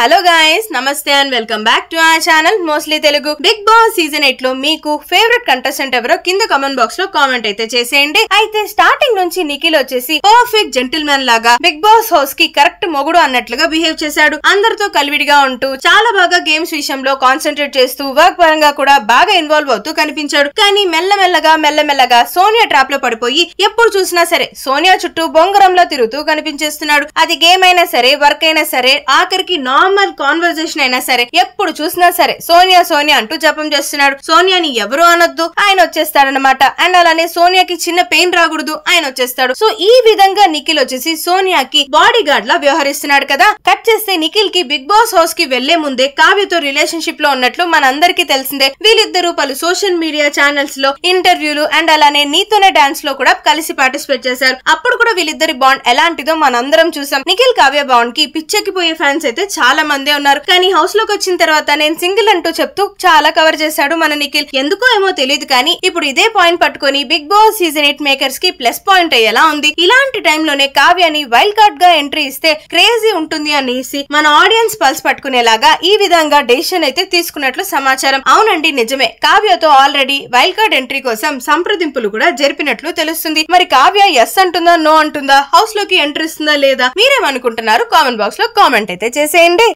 Hello guys, నమస్తే and welcome back to our channel mostly Telugu. Bigg Boss season 8 లో మీకు favourite contestant ఎవరో కింద కామెంట్ బాక్స్ లో కామెంట్ అయితే చేసేయండి. అయితే స్టార్టింగ్ నుంచి నిఖిల్ వచ్చేసి పర్ఫెక్ట్ జెంటిల్మెన్ లాగా బిగ్ బాస్ హౌస్ కి కరెక్ట్ మొగుడు అన్నట్లుగా బిహేవ్ చేశాడు. అందరితో కలివిడిగా ఉంటూ చాలా బాగా గేమ్స్ విషయంలో కాన్సన్ట్రేట్ చేస్తూ వర్క్ పరంగా కూడా బాగా ఇన్వాల్వ్ అవుతూ కనిపించాడు. కానీ మెల్లమెల్లగా సోనియా ట్రాప్ లో పడిపోయి ఎప్పుడు చూసినా సరే సోనియా చుట్టూ బొంగరంలో తిరుగుతూ కనిపించేస్తున్నాడు. అది గేమ్ అయినా సరే, వర్క్ అయినా సరే, ఆఖరికి నార్మల్ కాన్వర్సేషన్ అయినా సరే, ఎప్పుడు చూసినా సరే సోనియా సోనియా అంటూ జపం చేస్తున్నాడు. సోనియాని ఎవరు అనొద్దు, ఆయన వచ్చేస్తాడనమాట. అండ్ అలానే సోనియాకి చిన్న పెయిన్ రాకూడదు, ఆయన వచ్చేస్తాడు. సో ఈ విధంగా నిఖిల్ వచ్చేసి సోనియాకి బాడీ గార్డ్ లా వ్యవహరిస్తున్నాడు కదా. కట్ చేస్తే నిఖిల్ కి బిగ్ బాస్ హౌస్ కి వెళ్లే ముందే కావ్యతో రిలేషన్షిప్ లో ఉన్నట్లు మనందరికీ తెలిసిందే. వీళ్ళిద్దరూ పలు సోషల్ మీడియా ఛానల్స్ లో ఇంటర్వ్యూలు అండ్ అలానే నీతోనే డాన్స్ లో కూడా కలిసి పార్టిసిపేట్ చేశారు. అప్పుడు కూడా వీళ్ళిద్దరి బాండ్ ఎలాంటిదో మనందరం చూసాం. నిఖిల్ కావ్య బాండ్ కి పిచ్చెక్కిపోయే ఫ్యాన్స్ అయితే చాలా మందే ఉన్నారు. కానీ హౌస్ లోకి వచ్చిన తర్వాత నేను సింగిల్ అంటూ చెప్తూ చాలా కవర్ చేశాడు మన నిఖిల్. ఎందుకో ఏమో తెలియదు కానీ ఇప్పుడు ఇదే పాయింట్ పట్టుకొని బిగ్ బాస్ సీజన్ 8 మేకర్స్ కి ప్లస్ పాయింట్ అయ్యేలా ఉంది. ఇలాంటి టైంలోనే కావ్యాని వైల్డ్ కార్డ్ గా ఎంట్రీ ఇస్తే క్రేజీ ఉంటుంది అనేసి మన ఆడియన్స్ పల్స్ పట్టుకునేలాగా ఈ విధంగా డెసిషన్ అయితే తీసుకున్నట్లు సమాచారం. అవునండి, నిజమే. కావ్యతో ఆల్రెడీ వైల్డ్ కార్డ్ ఎంట్రీ కోసం సంప్రదింపులు కూడా జరిపినట్లు తెలుస్తుంది. మరి కావ్య ఎస్ అంటుందా, నో అంటుందా, హౌస్ లోకి ఎంట్రీ ఇస్తుందా లేదా, మీరేమనుకుంటున్నారు? కామెంట్ బాక్స్ లో కామెంట్ అయితే చేసేయండి.